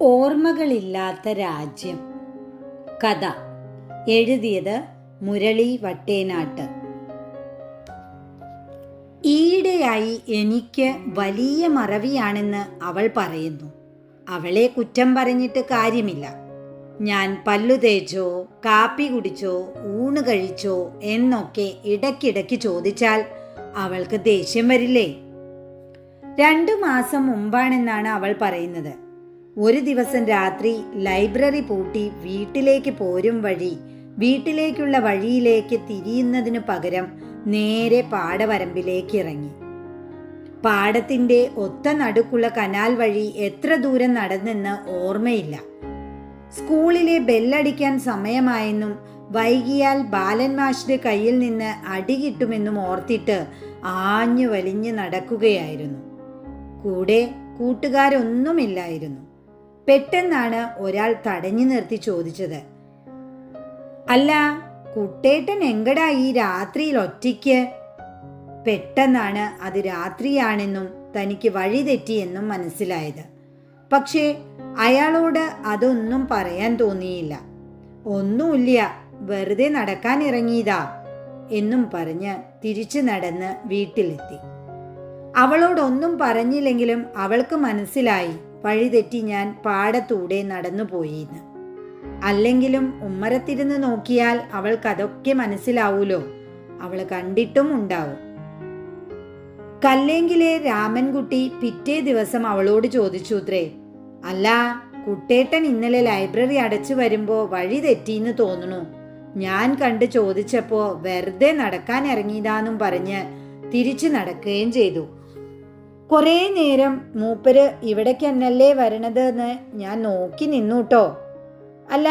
ഓർമ്മകളില്ലാത്ത രാജ്യം. കഥ എഴുതിയത് മുരളി വട്ടേനാട്ട്. ഈയിടെയായി എനിക്ക് വലിയ മറവിയാണെന്ന് അവൾ പറയുന്നു. അവളെ കുറ്റം പറഞ്ഞിട്ട് കാര്യമില്ല. ഞാൻ പല്ലു തേച്ചോ, കാപ്പി കുടിച്ചോ, ഊണ് കഴിച്ചോ എന്നൊക്കെ ഇടയ്ക്കിടയ്ക്ക് ചോദിച്ചാൽ അവൾക്ക് ദേഷ്യം വരില്ലേ? 2 മാസം മുമ്പാണെന്നാണ് അവൾ പറയുന്നത്. ഒരു ദിവസം രാത്രി ലൈബ്രറി പൂട്ടി വീട്ടിലേക്ക് പോരും വഴി വീട്ടിലേക്കുള്ള വഴിയിലേക്ക് തിരിയുന്നതിനു പകരം നേരെ പാടവരമ്പിലേക്ക് ഇറങ്ങി. പാടത്തിൻ്റെ ഒത്ത നടുക്കുള്ള കനാൽ വഴി എത്ര ദൂരം നടന്നെന്ന് ഓർമ്മയില്ല. സ്കൂളിലെ ബെല്ലടിക്കാൻ സമയമായെന്നും വൈകിയാൽ ബാലൻ മാഷിന്റെ കയ്യിൽ നിന്ന് അടി കിട്ടുമെന്നും ഓർത്തിട്ട് ആഞ്ഞു വലിഞ്ഞ് നടക്കുകയായിരുന്നു. കൂടെ കൂട്ടുകാരൊന്നുമില്ലായിരുന്നു. പെട്ടെന്നാണ് ഒരാൾ തടഞ്ഞു നിർത്തി ചോദിച്ചത്, "അല്ല, കുട്ടേട്ടൻ എങ്കടാ ഈ രാത്രിയിൽ ഒറ്റയ്ക്ക്?" പെട്ടെന്നാണ് അത് രാത്രിയാണെന്നും തനിക്ക് വഴി തെറ്റിയെന്നും മനസ്സിലായത്. പക്ഷേ അയാളോട് അതൊന്നും പറയാൻ തോന്നിയില്ല. "ഒന്നുമില്ല, വെറുതെ നടക്കാൻ ഇറങ്ങിയതാ" എന്നും പറഞ്ഞ് തിരിച്ചു നടന്ന് വീട്ടിലെത്തി. അവളോടൊന്നും പറഞ്ഞില്ലെങ്കിലും അവൾക്ക് മനസ്സിലായി വഴിതെറ്റി ഞാൻ പാടത്തൂടെ നടന്നുപോയിന്ന്. അല്ലെങ്കിലും ഉമ്മറത്തിരുന്ന് നോക്കിയാൽ അവൾക്കതൊക്കെ മനസ്സിലാവൂലോ. അവൾ കണ്ടിട്ടും ഉണ്ടാവും. കല്ലേങ്കിലെ രാമൻകുട്ടി പിറ്റേ ദിവസം അവളോട് ചോദിച്ചുത്രേ, "അല്ല, കുട്ടേട്ടൻ ഇന്നലെ ലൈബ്രറി അടച്ചു വരുമ്പോ വഴി തെറ്റിന്ന് തോന്നുന്നു. ഞാൻ കണ്ട് ചോദിച്ചപ്പോ വെറുതെ നടക്കാൻ ഇറങ്ങിയതാന്നും പറഞ്ഞ് തിരിച്ചു നടക്കുകയും ചെയ്തു. കുറേ നേരം മൂപ്പര് ഇവിടേക്ക് എന്നല്ലേ വരണത് എന്ന് ഞാൻ നോക്കി നിന്നൂട്ടോ. അല്ല,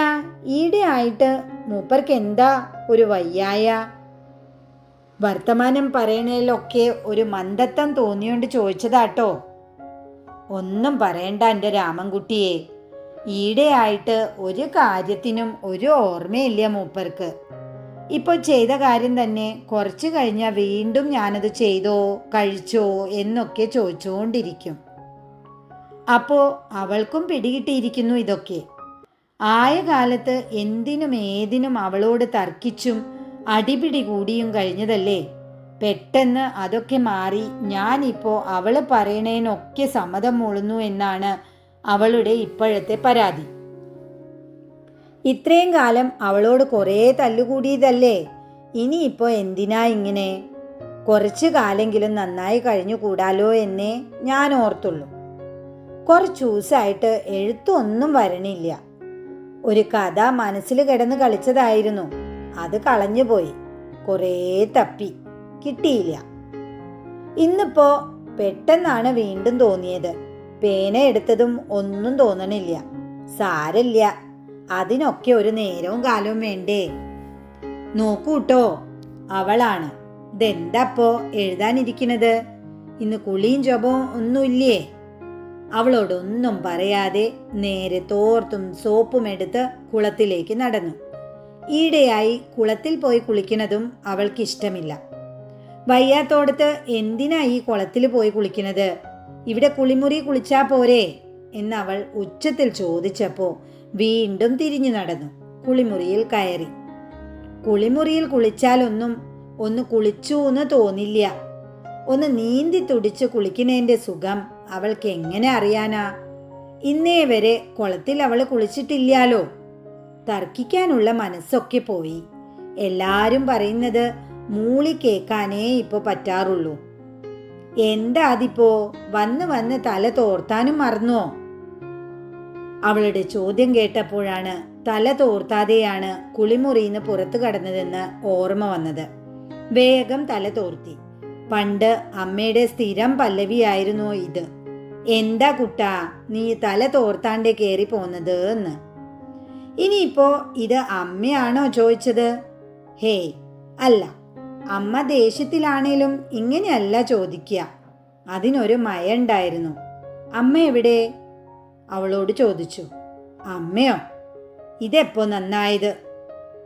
ഈടെ ആയിട്ട് മൂപ്പർക്ക് എന്താ ഒരു വയ്യായ?" വർത്തമാനം പറയണേലൊക്കെ ഒരു മന്ദത്തം തോന്നിയോണ്ട് ചോദിച്ചതാട്ടോ. "ഒന്നും പറയണ്ട എൻ്റെ രാമൻകുട്ടിയെ. ഈടെ ആയിട്ട് ഒരു കാര്യത്തിനും ഒരു ഓർമ്മയില്ല മൂപ്പർക്ക്. ഇപ്പോൾ ചെയ്ത കാര്യം തന്നെ കുറച്ച് കഴിഞ്ഞാൽ വീണ്ടും ഞാനത് ചെയ്തോ കഴിച്ചോ എന്നൊക്കെ ചോദിച്ചുകൊണ്ടിരിക്കും. അപ്പോൾ അവൾക്കും പിടികിട്ടിയിരിക്കുന്നു ഇതൊക്കെ. ആയ കാലത്ത് എന്തിനും ഏതിനും അവളോട് തർക്കിച്ചും അടിപിടി കൂടിയും കഴിഞ്ഞതല്ലേ. പെട്ടെന്ന് അതൊക്കെ മാറി ഞാനിപ്പോൾ അവൾ പറയണേനൊക്കെ സമ്മതം മൂളുന്നു എന്നാണ് അവളുടെ ഇപ്പോഴത്തെ പരാതി. ഇത്രയും കാലം അവളോട് കുറേ തല്ലുകൂടിയതല്ലേ, ഇനിയിപ്പോൾ എന്തിനാ ഇങ്ങനെ? കുറച്ചു കാലെങ്കിലും നന്നായി കഴിഞ്ഞു കൂടാലോ എന്നേ ഞാൻ ഓർത്തുള്ളൂ. കുറച്ച് ദിവസമായിട്ട് എഴുത്തൊന്നും വരണില്ല. ഒരു കഥ മനസ്സിൽ കിടന്ന് കളിച്ചതായിരുന്നു, അത് കളഞ്ഞുപോയി. കുറേ തപ്പി, കിട്ടിയില്ല. ഇന്നിപ്പോ പെട്ടെന്നാണ് വീണ്ടും തോന്നിയത്. പേന എടുത്തതും ഒന്നും തോന്നണില്ല. സാരല്ല, അതിനൊക്കെ ഒരു നേരവും കാലവും വേണ്ടേ. നോക്കൂട്ടോ, അവളാണ്. "ഇതെന്താപ്പോ എഴുതാനിരിക്കുന്നത്? ഇന്ന് കുളിയും ജപവും ഒന്നുമില്ലേ?" അവളോടൊന്നും പറയാതെ നേരെ തോർത്തും സോപ്പും എടുത്ത് കുളത്തിലേക്ക് നടന്നു. ഈയിടെയായി കുളത്തിൽ പോയി കുളിക്കുന്നതും അവൾക്കിഷ്ടമില്ല. വയ്യാത്തോടത്ത് എന്തിനാ ഈ കുളത്തിൽ പോയി കുളിക്കുന്നത്? ഇവിടെ കുളിമുറി കുളിച്ചാ പോരെ എന്നവൾ ഉച്ചത്തിൽ ചോദിച്ചപ്പോൾ വീണ്ടും തിരിഞ്ഞു നടന്നു കുളിമുറിയിൽ കയറി. കുളിമുറിയിൽ കുളിച്ചാലൊന്നും ഒന്ന് കുളിച്ചു എന്ന് തോന്നില്ല. ഒന്ന് നീന്തി തുടിച്ച് കുളിക്കുന്നതിൻ്റെ സുഖം അവൾക്ക് എങ്ങനെ അറിയാനാ? ഇന്നേ വരെ കുളത്തിൽ അവൾ കുളിച്ചിട്ടില്ലാലോ. തർക്കിക്കാനുള്ള മനസ്സൊക്കെ പോയി. എല്ലാരും പറയുന്നത് മൂളി കേൾക്കാനേ ഇപ്പോൾ പറ്റാറുള്ളൂ. എന്താ അതിപ്പോ വന്ന് വന്ന് തല തോർത്താനും മറന്നോ? അവളുടെ ചോദ്യം കേട്ടപ്പോഴാണ് തല തോർത്താതെയാണ് കുളിമുറിന്ന് പുറത്തു കടന്നതെന്ന് ഓർമ്മ വന്നത്. വേഗം തല തോർത്തി. പണ്ട് അമ്മയുടെ സ്ഥിരം പല്ലവിയായിരുന്നു ഇത്. "എന്താ കുട്ടാ നീ തല തോർത്താണ്ടേ കയറി പോന്നത് എന്ന്?" ഇനിയിപ്പോ ഇത് അമ്മയാണോ ചോദിച്ചത്? ഹേയ്, അല്ല. അമ്മ ദേഷ്യത്തിലാണേലും ഇങ്ങനെയല്ല ചോദിക്കുക. അതിനൊരു മയണ്ടായിരുന്നു. "അമ്മ എവിടെ?" അവളോട് ചോദിച്ചു. "അമ്മയോ? ഇതെപ്പോ നന്നായത്?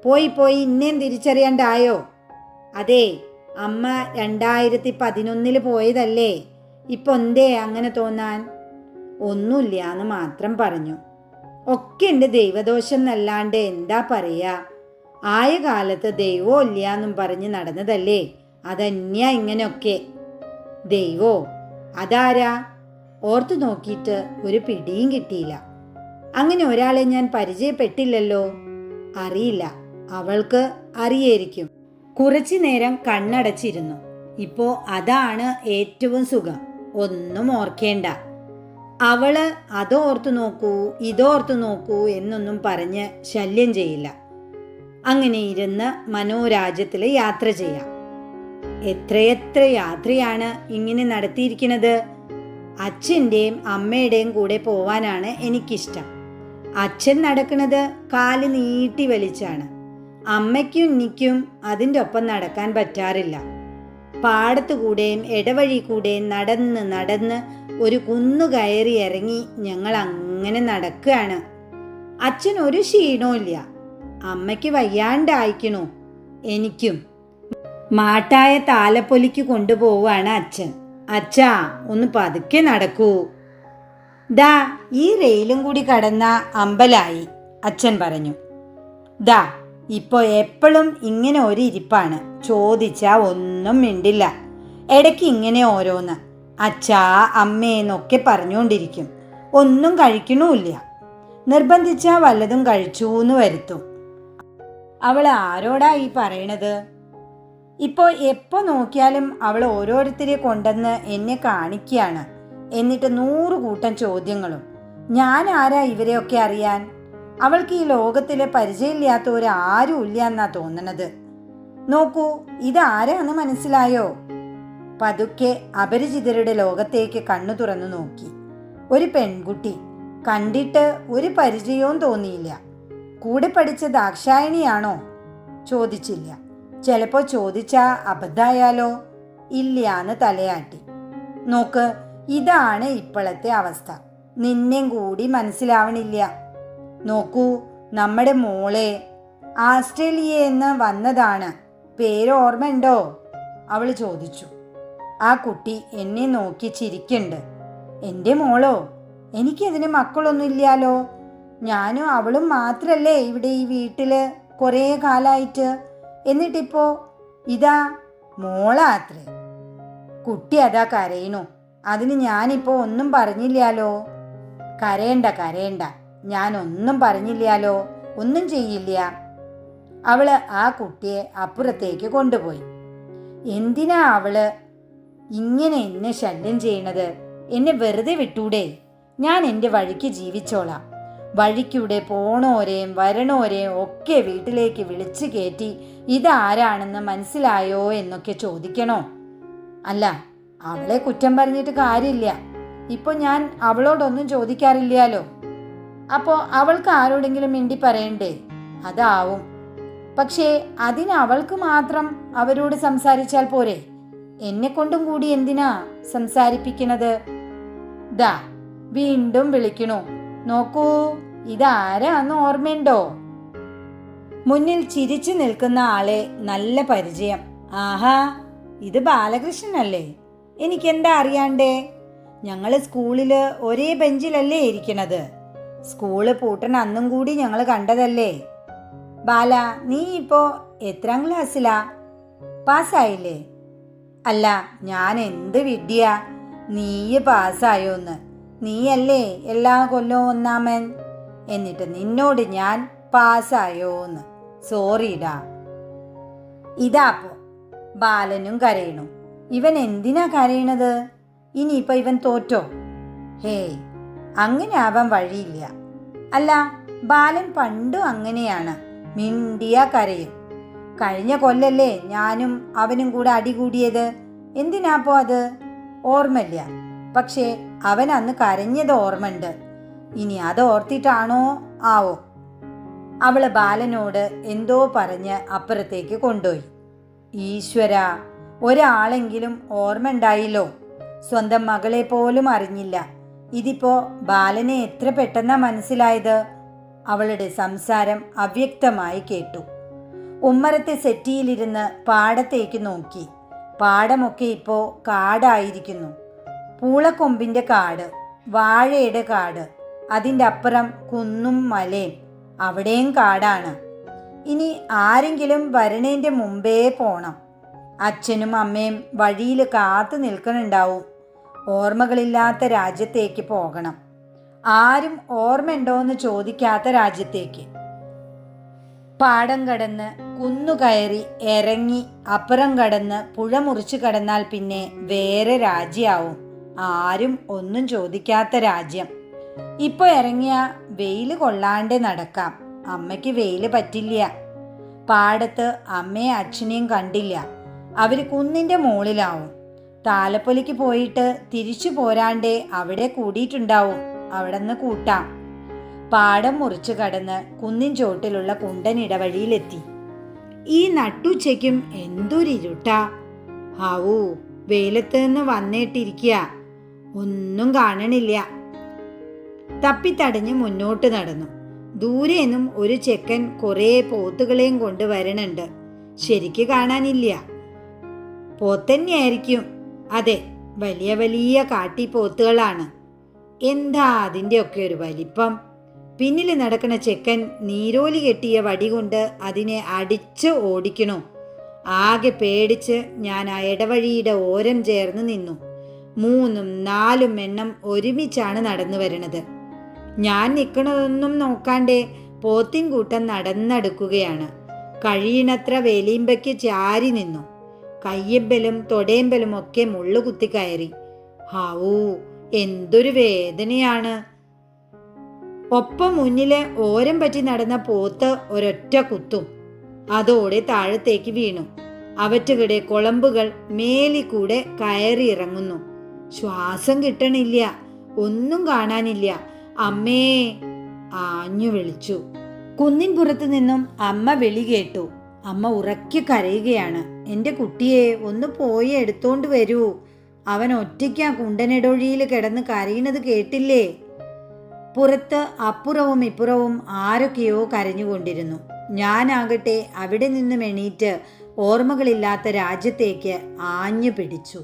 പോയി പോയി ഇന്നേം തിരിച്ചറിയാണ്ടായോ?" "അതേ, അമ്മ 2011 പോയതല്ലേ. ഇപ്പൊ എന്തേ അങ്ങനെ തോന്നാൻ?" "ഒന്നുമില്ല എന്ന് മാത്രം പറഞ്ഞു." ഒക്കെ എൻ്റെ ദൈവദോഷം എന്നല്ലാണ്ട് എന്താ പറയാ. ആയ കാലത്ത് ദൈവോ ഇല്ലയെന്നും പറഞ്ഞ് നടന്നതല്ലേ, അതന്യാ ഇങ്ങനെയൊക്കെ. ദൈവോ? അതാരാ? ഓർത്തു നോക്കിയിട്ട് ഒരു പിടിയും കിട്ടിയില്ല. അങ്ങനെ ഒരാളെ ഞാൻ പരിചയപ്പെട്ടില്ലല്ലോ. അറിയില്ല, അവൾക്ക് അറിയായിരിക്കും. കുറച്ചു നേരം കണ്ണടച്ചിരുന്നു. ഇപ്പോ അതാണ് ഏറ്റവും സുഖം, ഒന്നും ഓർക്കേണ്ട. അവള് അതോർത്തു നോക്കൂ ഇതോർത്തു നോക്കൂ എന്നൊന്നും പറഞ്ഞ് ശല്യം ചെയ്യില്ല. അങ്ങനെ ഇരുന്ന് മനോരാജ്യത്തിൽ യാത്ര ചെയ്യാം. എത്രയെത്ര യാത്രയാണ് ഇങ്ങനെ നടത്തിയിരിക്കുന്നത്. അച്ഛൻ്റെയും അമ്മയുടെയും കൂടെ പോവാനാണ് എനിക്കിഷ്ടം. അച്ഛൻ നടക്കുന്നത് കാല് നീട്ടി വലിച്ചാണ്. അമ്മയ്ക്കും എനിക്കും അതിൻ്റെ ഒപ്പം നടക്കാൻ പറ്റാറില്ല. പാടത്തുകൂടെയും ഇടവഴി കൂടെയും നടന്ന് നടന്ന് ഒരു കുന്നു കയറി ഇറങ്ങി ഞങ്ങൾ അങ്ങനെ നടക്കുകയാണ്. അച്ഛൻ ഒരു ക്ഷീണവും ഇല്ല. അമ്മയ്ക്ക് വയ്യാണ്ടായിക്കണു. എനിക്കും മാട്ടായ താലപ്പൊലിക്ക് കൊണ്ടുപോവാണ് അച്ഛൻ. അച്ഛാ, ഒന്ന് പതുക്കെ നടക്കൂ. ദാ ഈ റെയിലും കൂടി കടന്ന അമ്പലായി, അച്ഛൻ പറഞ്ഞു. ദാ ഇപ്പോ എപ്പോഴും ഇങ്ങനെ ഒരു ഇരിപ്പാണ്. ചോദിച്ചാ ഒന്നും മിണ്ടില്ല. ഇടയ്ക്ക് ഇങ്ങനെ ഓരോന്ന് അച്ഛാ അമ്മേന്നൊക്കെ പറഞ്ഞുകൊണ്ടിരിക്കും. ഒന്നും കഴിക്കണമില്ല. നിർബന്ധിച്ചാ വല്ലതും കഴിച്ചൂന്ന് വരുത്തും. അവൾ ആരോടാ ഈ പറയണത്? ഇപ്പോൾ എപ്പോൾ നോക്കിയാലും അവൾ ഓരോരുത്തരെ കൊണ്ടുവന്ന് എന്നെ കാണിക്കുകയാണ്. എന്നിട്ട് 100 കൂട്ടം ചോദ്യങ്ങളും. ഞാൻ ആരാ ഇവരെയൊക്കെ അറിയാൻ? അവൾക്ക് ഈ ലോകത്തിലെ പരിചയമില്ലാത്തവരാരും ഇല്ല എന്നാ തോന്നണത്. നോക്കൂ, ഇതാരാന്ന് മനസ്സിലായോ? പതുക്കെ അപരിചിതരുടെ ലോകത്തേക്ക് കണ്ണു തുറന്നു നോക്കി. ഒരു പെൺകുട്ടി. കണ്ടിട്ട് ഒരു പരിചയവും തോന്നിയില്ല. കൂടെ പഠിച്ച ദാക്ഷായണിയാണോ? ചോദിച്ചില്ല. ചിലപ്പോൾ ചോദിച്ചാ അബദ്ധായാലോ? ഇല്ലാന്ന് തലയാട്ടി. നോക്ക്, ഇതാണ് ഇപ്പോഴത്തെ അവസ്ഥ. നിന്നെയും കൂടി മനസ്സിലാവണില്ല. നോക്കൂ, നമ്മുടെ മോളെ ആസ്ട്രേലിയയിൽ നിന്ന് വന്നതാണ്. പേര് ഓർമ്മയുണ്ടോ? അവൾ ചോദിച്ചു. ആ കുട്ടി എന്നെ നോക്കി ചിരിക്കുന്നുണ്ട്. എൻ്റെ മോളോ? എനിക്കതിന് മക്കളൊന്നും ഇല്ലാലോ. ഞാനും അവളും മാത്രല്ലേ ഇവിടെ ഈ വീട്ടിൽ കുറേ കാലമായിട്ട്. എന്നിട്ടിപ്പോ ഇതാ മോളാത്രേ. കുട്ടി അതാ കരയണു. അതിന് ഞാനിപ്പോൾ ഒന്നും പറഞ്ഞില്ലാലോ. കരയണ്ട കരയണ്ട, ഞാനൊന്നും പറഞ്ഞില്ലാലോ, ഒന്നും ചെയ്യില്ല. അവള് ആ കുട്ടിയെ അപ്പുറത്തേക്ക് കൊണ്ടുപോയി. എന്തിനാ അവള് ഇങ്ങനെ എന്നെ ശല്യം ചെയ്യണത്? എന്നെ വെറുതെ വിട്ടൂടെ? ഞാൻ എൻ്റെ വഴിക്ക് ജീവിച്ചോളാം. വഴിക്കൂടെ പോണോരെയും വരണോരെയും ഒക്കെ വീട്ടിലേക്ക് വിളിച്ചു കയറ്റി ഇതാരാണെന്ന് മനസ്സിലായോ എന്നൊക്കെ ചോദിക്കണോ? അല്ല, അവളെ കുറ്റം പറഞ്ഞിട്ട് കാര്യമില്ല. ഇപ്പോൾ ഞാൻ അവളോടൊന്നും ചോദിക്കാറില്ലാലോ. അപ്പോൾ അവൾക്ക് ആരോടെങ്കിലും മിണ്ടി പറയണ്ടേ? അതാവും. പക്ഷേ അതിന് അവൾക്ക് മാത്രം അവരോട് സംസാരിച്ചാൽ പോരെ? എന്നെ കൊണ്ടും കൂടി എന്തിനാ സംസാരിപ്പിക്കണത്? ദാ വീണ്ടും വിളിക്കണു. നോക്കൂ, ഇതാരാന്ന് ഓർമ്മയുണ്ടോ? മുന്നിൽ ചിരിച്ചു നിൽക്കുന്ന ആളെ നല്ല പരിചയം. ആഹാ, ഇത് ബാലകൃഷ്ണനല്ലേ? എനിക്കെന്താ അറിയാണ്ടേ? ഞങ്ങൾ സ്കൂളിൽ ഒരേ ബെഞ്ചിലല്ലേ ഇരിക്കണത്. സ്കൂള് പൂട്ടണ അന്നും കൂടി ഞങ്ങൾ കണ്ടതല്ലേ. ബാല, നീ ഇപ്പോൾ എത്രാം ക്ലാസ്സിലാ? പാസ്സായില്ലേ? അല്ല, ഞാൻ എന്ത് വിഡ്ഢിയാ. നീയ് പാസ്സായോന്ന്. നീയല്ലേ എല്ലാ കൊല്ലവും ഒന്നാമൻ. എന്നിട്ട് നിന്നോട് ഞാൻ പാസ്സായോന്ന്. സോറിടാ. ഇതാപ്പോ ബാലനും കരയണു. ഇവൻ എന്തിനാ കരയണത്? ഇനിയിപ്പോൾ ഇവൻ തോറ്റോ? ഹേയ്, അങ്ങനെ ആവാൻ വഴിയില്ല. അല്ല, ബാലൻ പണ്ടും അങ്ങനെയാണ്. മിണ്ടിയാ കരയും. കഴിഞ്ഞ കൊല്ലല്ലേ ഞാനും അവനും കൂടെ അടികൂടിയത്. എന്തിനാപ്പോ അത്? ഓർമ്മയില്ല. പക്ഷേ അവൻ അന്ന് കരഞ്ഞത് ഓർമ്മയുണ്ട്. ഇനി അത് ഓർത്തിട്ടാണോ ആവോ? അവള് ബാലനോട് എന്തോ പറഞ്ഞ് അപ്പുറത്തേക്ക് കൊണ്ടുപോയി. ഈശ്വര, ഒരാളെങ്കിലും ഓർമ്മ ഉണ്ടായില്ലോ. സ്വന്തം മകളെ പോലും അറിഞ്ഞില്ല. ഇതിപ്പോ ബാലനെ എത്ര പെട്ടെന്നാ മനസ്സിലായത്? അവളുടെ സംസാരം അവ്യക്തമായി കേട്ടു. ഉമ്മറത്തെ സെറ്റിയിലിരുന്ന് പാടത്തേക്ക് നോക്കി. പാടമൊക്കെ ഇപ്പോൾ കാടായിരിക്കുന്നു. പൂളക്കൊമ്പിൻ്റെ കാട്, വാഴയുടെ കാട്, അതിൻ്റെ അപ്പുറം കുന്നും മലയും, അവിടെയും കാടാണ്. ഇനി ആരെങ്കിലും വരണേൻ്റെ മുമ്പേ പോണം. അച്ഛനും അമ്മയും വഴിയിൽ കാത്തു നിൽക്കണുണ്ടാവും. ഓർമ്മകളില്ലാത്ത രാജ്യത്തേക്ക് പോകണം. ആരും ഓർമ്മയുണ്ടോയെന്ന് ചോദിക്കാത്ത രാജ്യത്തേക്ക്. പാടം കടന്ന് കുന്നുകയറി ഇറങ്ങി അപ്പുറം കടന്ന് പുഴ മുറിച്ച് കടന്നാൽ പിന്നെ വേറെ രാജ്യമാവും. ആരും ഒന്നും ചോദിക്കാത്ത രാജ്യം. ഇപ്പോൾ ഇറങ്ങിയ വെയിൽ കൊള്ളാണ്ട് നടക്കാം. അമ്മയ്ക്ക് വെയിൽ പറ്റില്ല. പാടത്ത് അമ്മയും അച്ഛനെയും കണ്ടില്ല. അവർ കുന്നിൻ്റെ മുകളിലാവും. താലപ്പൊലിക്ക് പോയിട്ട് തിരിച്ചു പോരാണ്ടേ അവിടെ കൂടിയിട്ടുണ്ടാവും. അവിടെ നിന്ന് കൂട്ടാം. പാടം മുറിച്ചു കടന്ന് കുന്നിൻ ചോട്ടിലുള്ള കുണ്ടൻ ഇടവഴിയിലെത്തി. ഈ നട്ടുച്ചയ്ക്കും എന്തൊരിരുട്ടാ! ഹാവൂ, വെയിലത്ത് നിന്ന് വന്നിട്ടിരിക്കുക, ഒന്നും കാണണില്ല. തപ്പിത്തടഞ്ഞ് മുന്നോട്ട് നടന്നു. ദൂരെന്നും ഒരു ചെക്കൻ കുറേ പോത്തുകളെയും കൊണ്ട് വരണുണ്ട്. ശരിക്ക് കാണാനില്ല. പോത്തന്നെയായിരിക്കും. അതെ, വലിയ വലിയ കാട്ടിപ്പോത്തുകളാണ്. എന്താ അതിൻ്റെയൊക്കെ ഒരു വലിപ്പം! പിന്നിൽ നടക്കുന്ന ചെക്കൻ നീരോലി കെട്ടിയ വടി കൊണ്ട് അതിനെ അടിച്ച് ഓടിക്കണു. ആകെ പേടിച്ച് ഞാൻ ആ ഇടവഴിയുടെ ഓരം ചേർന്ന് നിന്നു. 3, 4 എണ്ണം ഒരുമിച്ചാണ് നടന്നു വരണത്. ഞാൻ നിൽക്കണതൊന്നും നോക്കാണ്ടേ പോത്തിൻ കൂട്ടം നടന്നെടുക്കുകയാണ്. കഴിയണത്ര വേലിമ്പയ്ക്ക് ചാരി നിന്നു. കയ്യമ്പലും തൊടയമ്പലും ഒക്കെ മുള്ളു കുത്തിക്കയറി. ഹാവൂ, എന്തൊരു വേദനയാണ്! ഒപ്പം മുന്നിലെ ഓരം പറ്റി നടന്ന പോത്ത് ഒരൊറ്റ കുത്തും. അതോടെ താഴത്തേക്ക് വീണു. അവറ്റുകിടെ കുളമ്പുകൾ മേലിക്കൂടെ കയറി ഇറങ്ങുന്നു. ശ്വാസം കിട്ടണില്ല. ഒന്നും കാണാനില്ല. അമ്മേ! ആഞ്ഞു വിളിച്ചു. കുന്നിൻ പുറത്തു നിന്നും അമ്മ വിളി കേട്ടു. അമ്മ ഉറക്കെ കരയുകയാണ്. എൻ്റെ കുട്ടിയെ ഒന്ന് പോയി എടുത്തോണ്ട് വരൂ. അവൻ ഒറ്റയ്ക്കാ കുണ്ടനെടൊഴിയിൽ കിടന്ന് കരയുന്നത് കേട്ടില്ലേ? പുറത്ത് അപ്പുറവും ഇപ്പുറവും ആരൊക്കെയോ കരഞ്ഞുകൊണ്ടിരുന്നു. ഞാനാകട്ടെ അവിടെ നിന്നും എണീറ്റ് ഓർമ്മകളില്ലാത്ത രാജ്യത്തേക്ക് ആഞ്ഞു പിടിച്ചു.